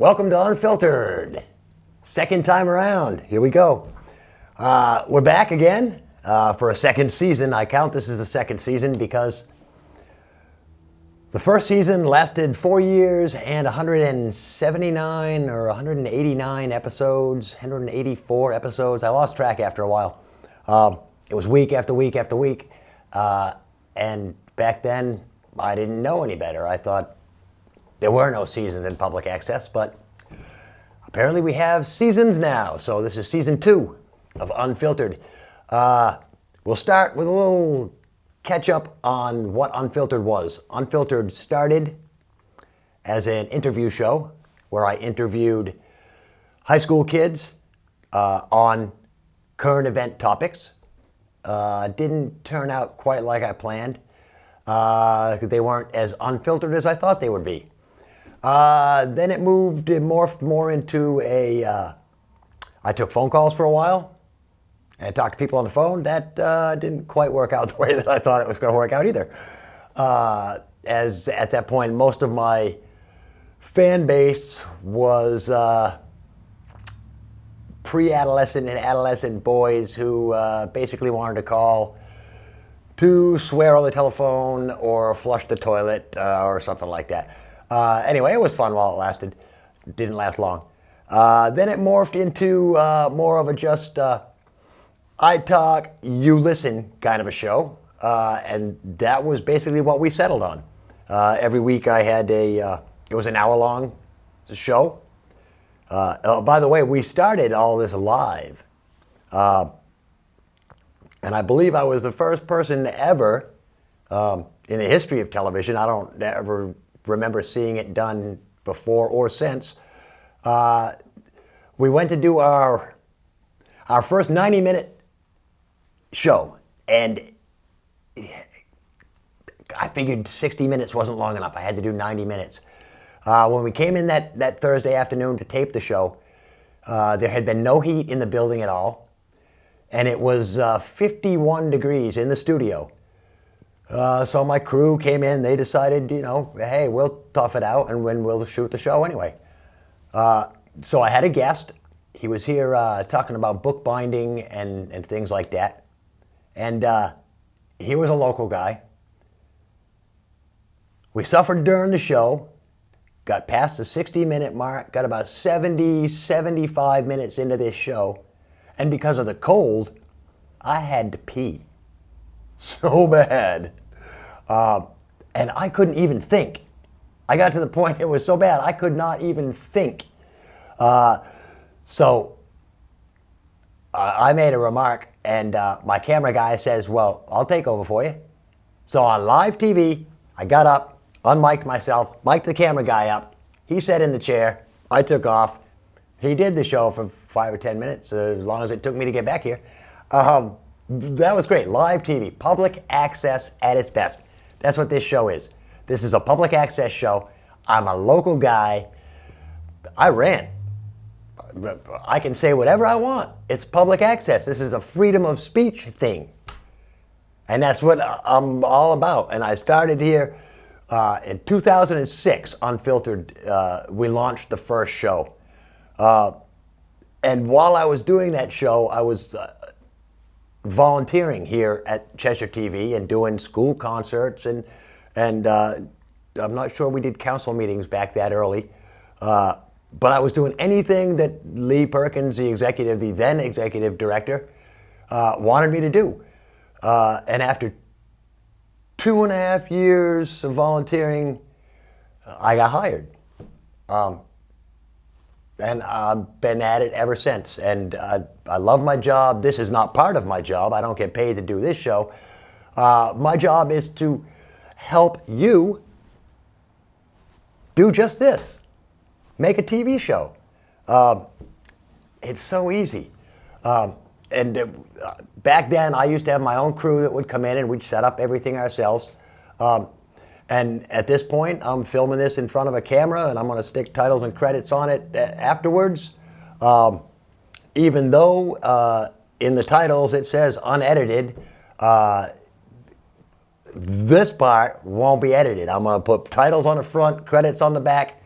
Welcome to Unfiltered. Second time around. Here we go. We're back again for a second season. I count this as the second season because the first season lasted 4 years and 179 or 189 episodes, 184 episodes. I lost track after a while. It was week after week after week. And back then, I didn't know any better. I thought there were no seasons in public access, but apparently we have seasons now. So this is season 2 of Unfiltered. We'll start with a little catch up on what Unfiltered was. Unfiltered started as an interview show where I interviewed high school kids on current event topics. Didn't turn out quite like I planned. They weren't as unfiltered as I thought they would be. Then it morphed more into I took phone calls for a while and talked to people on the phone. That didn't quite work out the way that I thought it was going to work out either. As at that point, most of my fan base was pre-adolescent and adolescent boys who basically wanted to call to swear on the telephone or flush the toilet or something like that. Anyway, it was fun while it lasted. It didn't last long. Then it morphed into more of a just I talk, you listen kind of a show. And that was basically what we settled on. Every week I had it was an hour-long show. By the way, we started all this live. And I believe I was the first person ever in the history of television. I don't ever remember seeing it done before or since. We went to do our first 90-minute show, and I figured 60 minutes wasn't long enough. I had to do 90 minutes. When we came in that Thursday afternoon to tape the show, there had been no heat in the building at all, and it was 51 degrees in the studio. So my crew came in. They decided, hey, we'll tough it out and we'll shoot the show anyway. So I had a guest. He was here talking about bookbinding and things like that. And he was a local guy. We suffered during the show, got past the 60-minute mark, got about 70, 75 minutes into this show. And because of the cold, I had to pee. So bad. And I couldn't even think. I got to the point, it was so bad, I could not even think. So I made a remark, and my camera guy says, well, I'll take over for you. So on live TV, I got up, unmiked myself, mic'd the camera guy up. He sat in the chair. I took off. He did the show for 5 or 10 minutes, as long as it took me to get back here. That was great. Live TV, public access at its best. That's what this show is. This is a public access show. I'm a local guy. I rant. I can say whatever I want. It's public access. This is a freedom of speech thing. And that's what I'm all about. And I started here in 2006, Unfiltered. We launched the first show. And while I was doing that show, I was volunteering here at Cheshire TV and doing school concerts and I'm not sure we did council meetings back that early, but I was doing anything that Lee Perkins, the then executive director, wanted me to do. And after 2.5 years of volunteering, I got hired. And I've been at it ever since. And I love my job. This is not part of my job. I don't get paid to do this show. My job is to help you do just this. Make a TV show. It's so easy. Back then, I used to have my own crew that would come in and we'd set up everything ourselves. And at this point, I'm filming this in front of a camera, and I'm going to stick titles and credits on it afterwards. Even though in the titles it says unedited, this part won't be edited. I'm going to put titles on the front, credits on the back.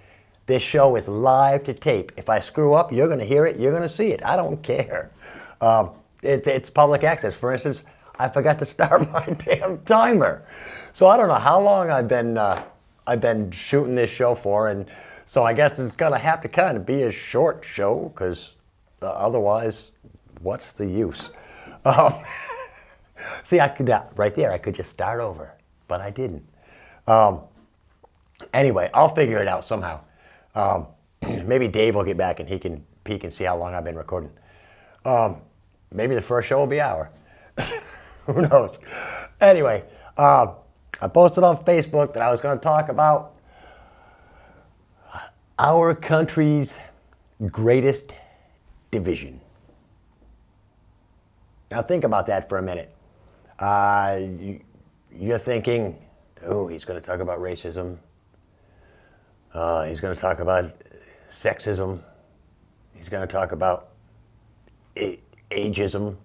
This show is live to tape. If I screw up, you're going to hear it. You're going to see it. I don't care. It's public access. For instance, I forgot to start my damn timer. So I don't know how long I've been shooting this show for, and so I guess it's going to have to kind of be a short show, because otherwise, what's the use? See, I could right there. I could just start over, but I didn't. Anyway, I'll figure it out somehow. Maybe Dave will get back and he can peek and see how long I've been recording. Maybe the first show will be an hour. Who knows? Anyway, I posted on Facebook that I was going to talk about our country's greatest division. Now think about that for a minute. You're thinking, oh, he's going to talk about racism. He's going to talk about sexism. He's going to talk about ageism.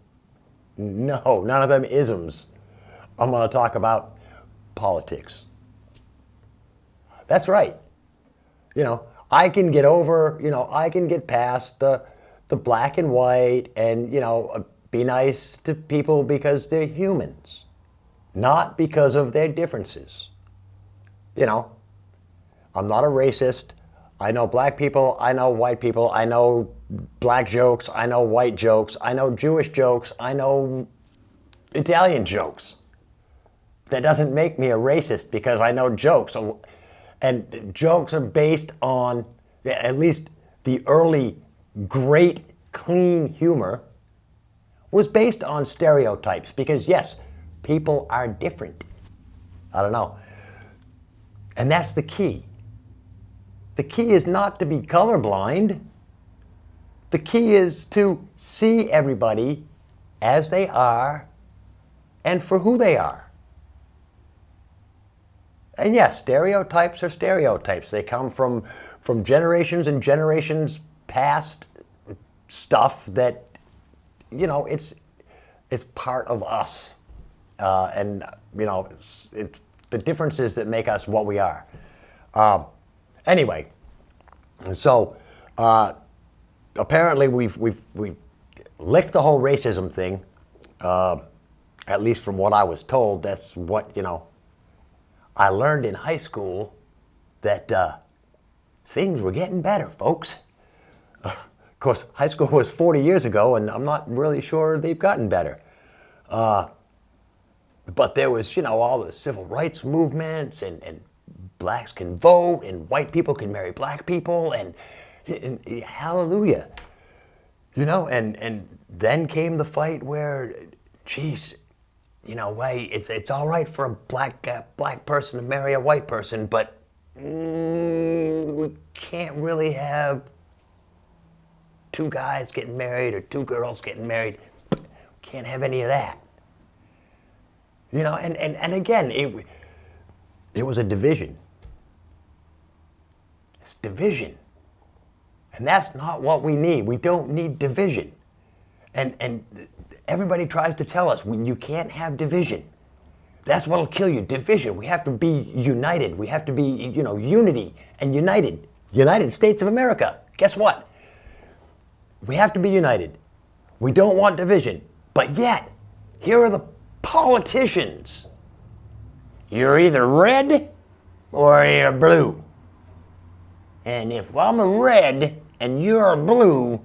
No, none of them isms. I'm going to talk about politics. That's right. I can get over, I can get past the black and white and, be nice to people because they're humans, not because of their differences. I'm not a racist. I know black people, I know white people, I know black jokes, I know white jokes, I know Jewish jokes, I know Italian jokes. That doesn't make me a racist because I know jokes. And jokes are based on, at least the early great clean humor was based on stereotypes, because yes, people are different. I don't know. And that's the key. The key is not to be colorblind. The key is to see everybody as they are and for who they are. And yes, stereotypes are stereotypes. They come from generations and generations past stuff that, it's part of us. And it's the differences that make us what we are. Anyway, so apparently we've licked the whole racism thing. At least from what I was told, that's what I learned in high school, that things were getting better, folks. Of course, high school was 40 years ago, and I'm not really sure they've gotten better. But there was, all the civil rights movements, and blacks can vote, and white people can marry black people, and hallelujah. And then came the fight where, geez, it's all right for a black person to marry a white person, but we can't really have two guys getting married or two girls getting married. Can't have any of that. And again, it was a division. It's division. And that's not what we need. We don't need division. And everybody tries to tell us you can't have division. That's what'll kill you, division. We have to be united. We have to be, unity and united. United States of America. Guess what? We have to be united. We don't want division. But yet, here are the politicians. You're either red or you're blue. And if I'm a red and you're a blue,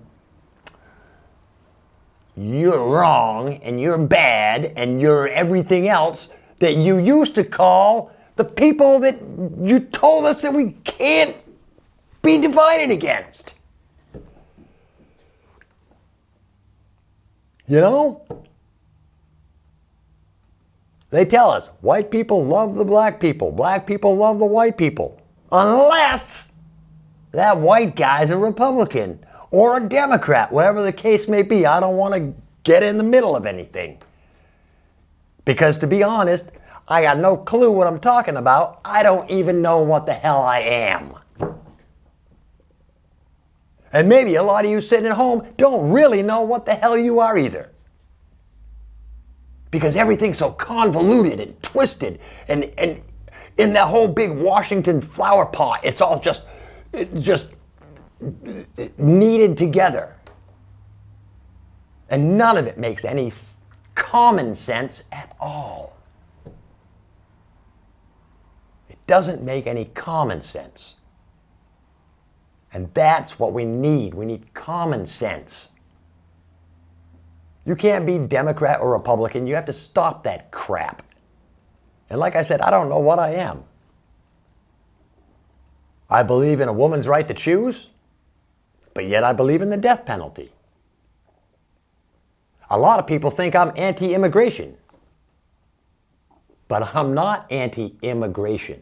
you're wrong and you're bad and you're everything else that you used to call the people that you told us that we can't be divided against. They tell us white people love the black people love the white people, unless that white guy's a Republican or a Democrat, whatever the case may be. I don't want to get in the middle of anything. Because to be honest, I got no clue what I'm talking about. I don't even know what the hell I am. And maybe a lot of you sitting at home don't really know what the hell you are either. Because everything's so convoluted and twisted, and in that whole big Washington flower pot, it's all just just kneaded together. And none of it makes any common sense at all. It doesn't make any common sense. And that's what we need. We need common sense. You can't be Democrat or Republican. You have to stop that crap. And like I said, I don't know what I am. I believe in a woman's right to choose, but yet I believe in the death penalty. A lot of people think I'm anti-immigration, but I'm not anti-immigration.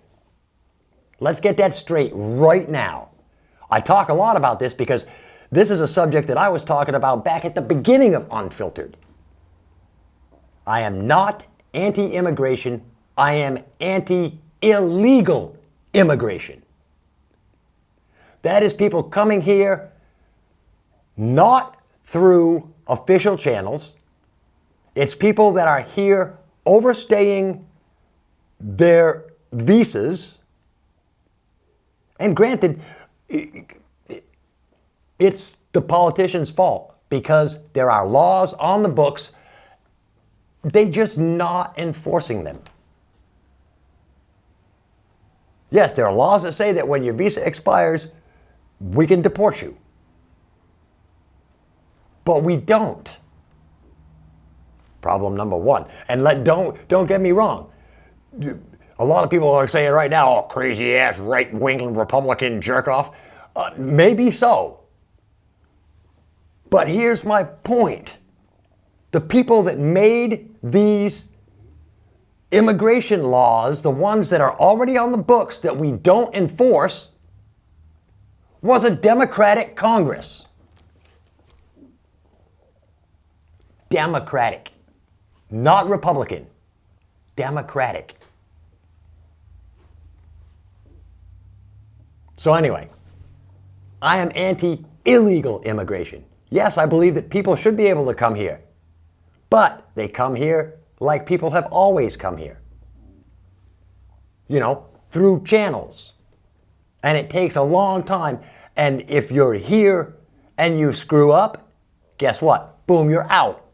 Let's get that straight right now. I talk a lot about this because this is a subject that I was talking about back at the beginning of Unfiltered. I am not anti-immigration. I am anti-illegal immigration. That is people coming here not through official channels. It's people that are here overstaying their visas. And granted, it's the politicians' fault because there are laws on the books. They're just not enforcing them. Yes, there are laws that say that when your visa expires, we can deport you. But we don't. Problem number one. And don't get me wrong. A lot of people are saying right now, oh, crazy ass right-wing Republican jerk off. Maybe so. But here's my point. The people that made these immigration laws, the ones that are already on the books that we don't enforce, was a Democratic Congress. Democratic. Not Republican. Democratic. So anyway, I am anti-illegal immigration. Yes, I believe that people should be able to come here. But they come here like people have always come here. You know, through channels. And it takes a long time. And if you're here and you screw up, guess what? Boom, you're out.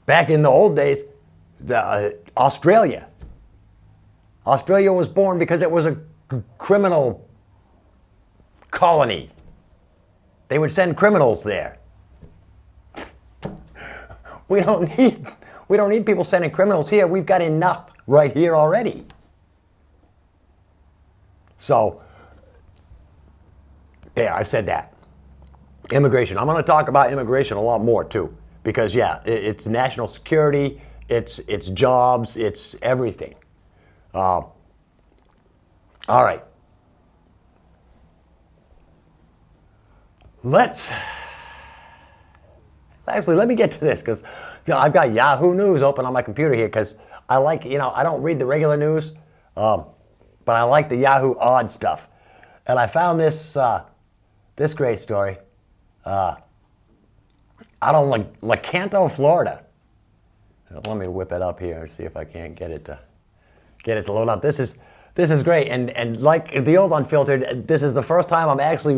Back in the old days, Australia was born because it was a criminal colony. They would send criminals there. We don't need people sending criminals here. We've got enough right here already. So, there, I've said that. Immigration. I'm going to talk about immigration a lot more too. Because yeah, it's national security, it's jobs, it's everything. All right. Let me get to this because I've got Yahoo News open on my computer here because I like, I don't read the regular news, but I like the Yahoo odd stuff. And I found this great story. Out of Lecanto, Florida. Let me whip it up here and see if I can't get it to load up. This is great, and like the old Unfiltered, this is the first time I'm actually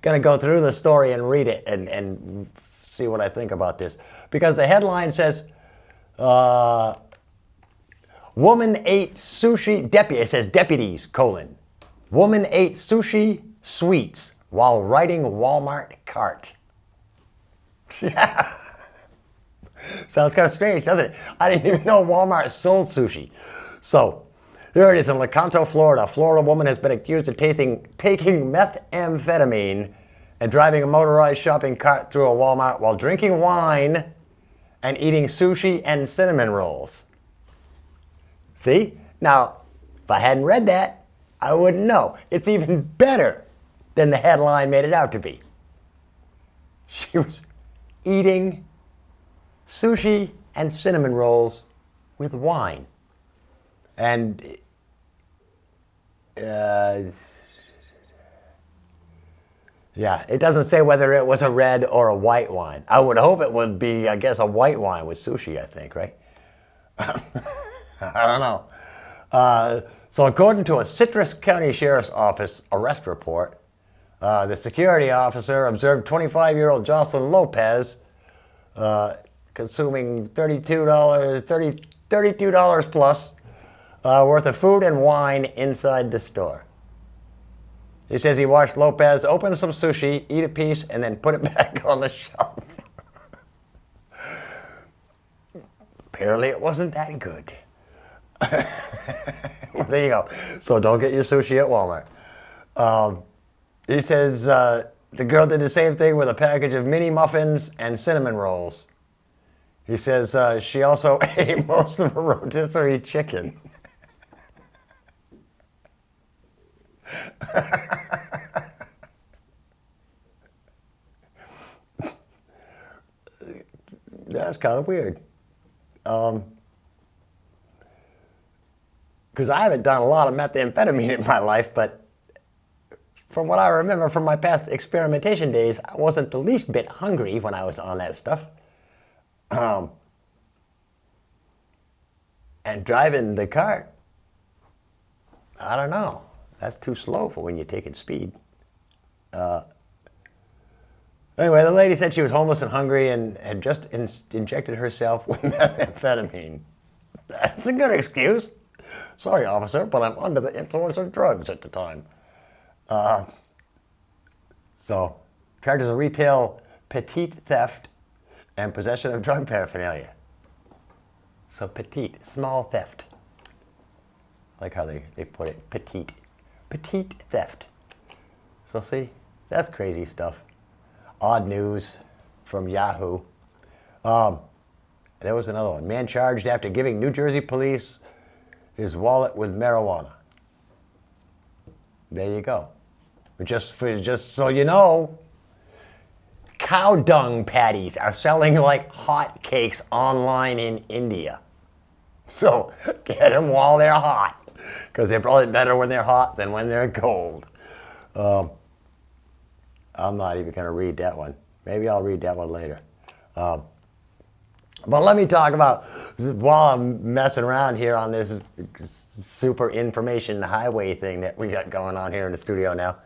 gonna go through the story and read it and see what I think about this. Because the headline says, woman ate sushi, it says deputies, woman ate sushi sweets while riding Walmart cart. Yeah. Sounds kind of strange, doesn't it? I didn't even know Walmart sold sushi. So, here it is in Lecanto, Florida. A Florida woman has been accused of taking methamphetamine and driving a motorized shopping cart through a Walmart while drinking wine and eating sushi and cinnamon rolls. See? Now, if I hadn't read that, I wouldn't know. It's even better than the headline made it out to be. She was eating sushi and cinnamon rolls with wine. And yeah, it doesn't say whether it was a red or a white wine. I would hope it would be, I guess, a white wine with sushi, I think, right? I don't know. So according to a Citrus County Sheriff's Office arrest report, the security officer observed 25-year-old Jocelyn Lopez consuming $32 plus worth of food and wine inside the store. He says he watched Lopez open some sushi, eat a piece, and then put it back on the shelf. Apparently it wasn't that good. Well, there you go. So don't get your sushi at Walmart. He says the girl did the same thing with a package of mini muffins and cinnamon rolls. He says she also ate most of a rotisserie chicken. That's kind of weird. Because I haven't done a lot of methamphetamine in my life, but from what I remember from my past experimentation days, I wasn't the least bit hungry when I was on that stuff. And driving the cart, I don't know. That's too slow for when you're taking speed. Anyway, the lady said she was homeless and hungry and had just injected herself with methamphetamine. That's a good excuse. Sorry, officer, but I'm under the influence of drugs at the time. So, charges of retail petite theft and possession of drug paraphernalia. So petite, small theft. I like how they put it, petite. Petite theft. So see, that's crazy stuff. Odd news from Yahoo. There was another one. Man charged after giving New Jersey police his wallet with marijuana. There you go. Just so you know, cow dung patties are selling like hotcakes online in India. So get them while they're hot, because they're probably better when they're hot than when they're cold. I'm not even going to read that one. Maybe I'll read that one later. But let me talk about, while I'm messing around here on this super information highway thing that we got going on here in the studio now.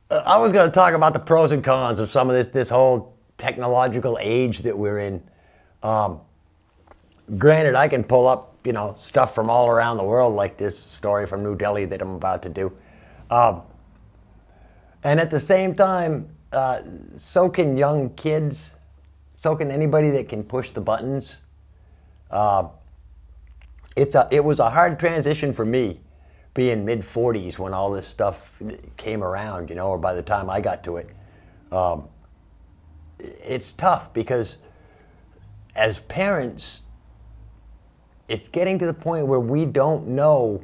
I was going to talk about the pros and cons of some of this whole technological age that we're in. Granted, I can pull up, stuff from all around the world, like this story from New Delhi that I'm about to do. And at the same time, so can young kids, so can anybody that can push the buttons. It was a hard transition for me, being mid-40s when all this stuff came around, or by the time I got to it. It's tough because as parents, it's getting to the point where we don't know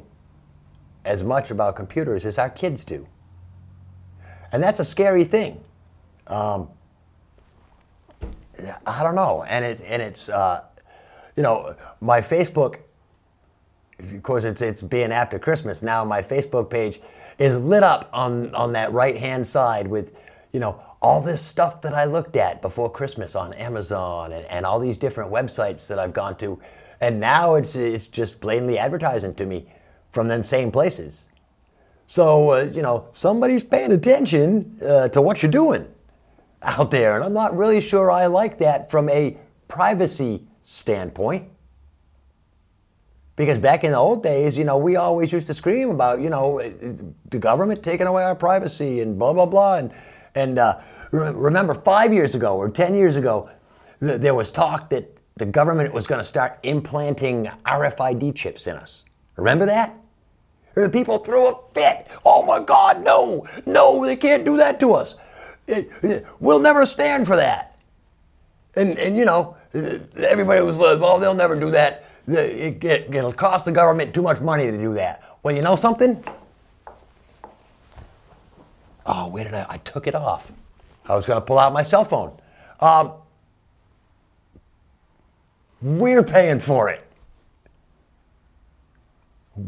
as much about computers as our kids do. And that's a scary thing. I don't know. And it's my Facebook, of course it's being after Christmas now, my Facebook page is lit up on that right-hand side with, all this stuff that I looked at before Christmas on Amazon and all these different websites that I've gone to. And now it's just blatantly advertising to me from them same places. So, somebody's paying attention to what you're doing out there. And I'm not really sure I like that from a privacy standpoint. Because back in the old days, we always used to scream about, the government taking away our privacy and blah, blah, blah. And remember 5 years ago or 10 years ago, there was talk that the government was going to start implanting RFID chips in us. Remember that? And people threw a fit. Oh my God, no, they can't do that to us. We'll never stand for that. And everybody was like, well, they'll never do that. It'll cost the government too much money to do that. Well, you know something? Oh, where did I took it off. I was going to pull out my cell phone. We're paying for it.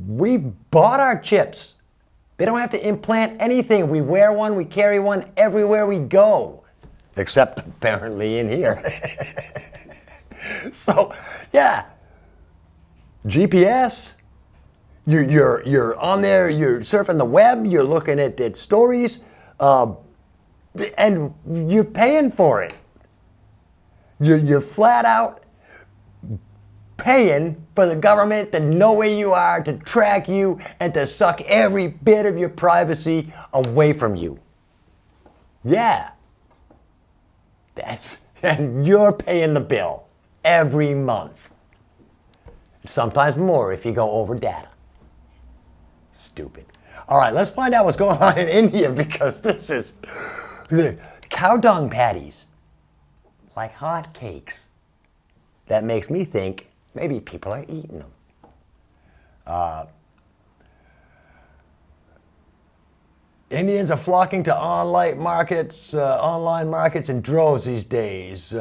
We've bought our chips. They don't have to implant anything. We wear one, we carry one everywhere we go. Except apparently in here. So, yeah, GPS. You're on there. You're surfing the web. You're looking at stories, and you're paying for it. You're flat out paying for the government to know where you are, to track you, and to suck every bit of your privacy away from you. Yeah. And you're paying the bill every month. Sometimes more if you go over data. Stupid. All right, let's find out what's going on in India, because this is the cow dung patties, like hot cakes. That makes me think maybe people are eating them. Indians are flocking to online markets in droves these days.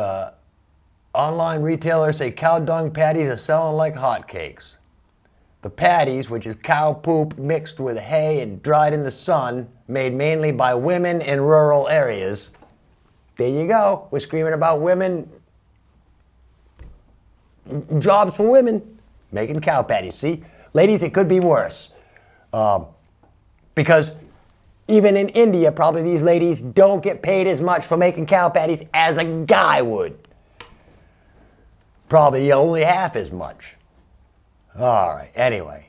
Online retailers say cow dung patties are selling like hotcakes. The patties, which is cow poop mixed with hay and dried in the sun, made mainly by women in rural areas. There you go. We're screaming about women. Jobs for women. Making cow patties. See? Ladies, it could be worse. Because even in India, probably these ladies don't get paid as much for making cow patties as a guy would. Probably only half as much. All right, anyway.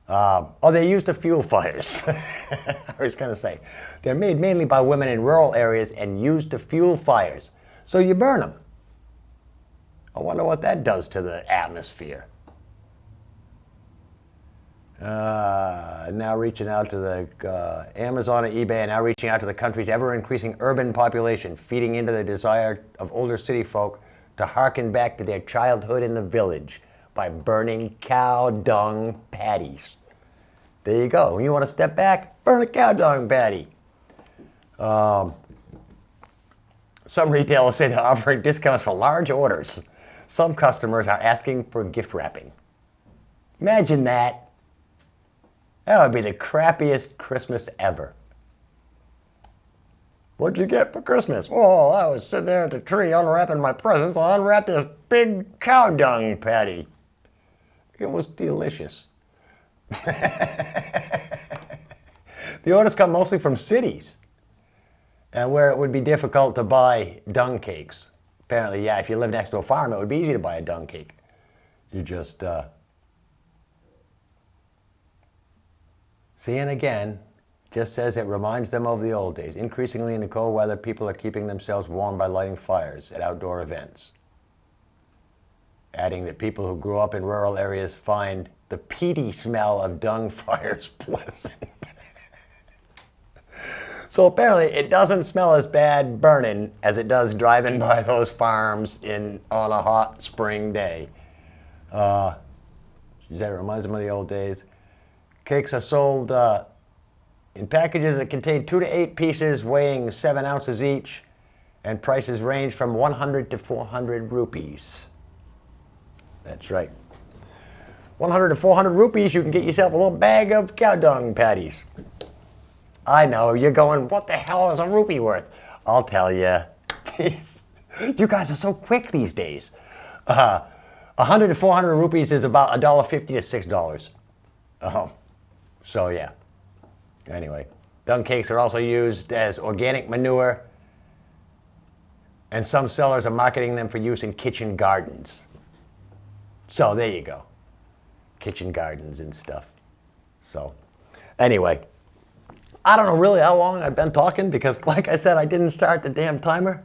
They're used to fuel fires. I was going to say. They're made mainly by women in rural areas and used to fuel fires. So you burn them. I wonder what that does to the atmosphere. Now reaching out to the Amazon and eBay, and now reaching out to the country's ever-increasing urban population, feeding into the desire of older city folk to harken back to their childhood in the village by burning cow dung patties. There you go. When you want to step back, burn a cow dung patty. Some retailers say they're offering discounts for large orders. Some customers are asking for gift wrapping. Imagine that. That would be the crappiest Christmas ever. What'd you get for Christmas? Oh, I was sitting there at the tree unwrapping my presents. I unwrapped this big cow dung patty. It was delicious. The orders come mostly from cities, and where it would be difficult to buy dung cakes. Apparently, yeah, if you live next to a farm, it would be easy to buy a dung cake. You just, see, and again, just says it reminds them of the old days. Increasingly in the cold weather, people are keeping themselves warm by lighting fires at outdoor events. Adding that people who grew up in rural areas find the peaty smell of dung fires pleasant. So apparently it doesn't smell as bad burning as it does driving by those farms on a hot spring day. She said it reminds them of the old days. Cakes are sold in packages that contain 2 to 8 pieces weighing 7 ounces each, and prices range from 100 to 400 rupees. That's right. 100 to 400 rupees, you can get yourself a little bag of cow dung patties. I know, you're going, what the hell is a rupee worth? I'll tell you. You guys are so quick these days. 100 to 400 rupees is about $1.50 to $6. So yeah. Anyway, dung cakes are also used as organic manure, and some sellers are marketing them for use in kitchen gardens. So there you go. Kitchen gardens and stuff. So anyway, I don't know really how long I've been talking, because like I said, I didn't start the damn timer.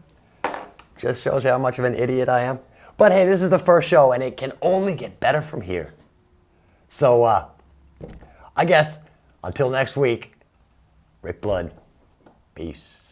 Just shows you how much of an idiot I am. But hey, this is the first show, and it can only get better from here. So I guess until next week, Rick Blood, peace.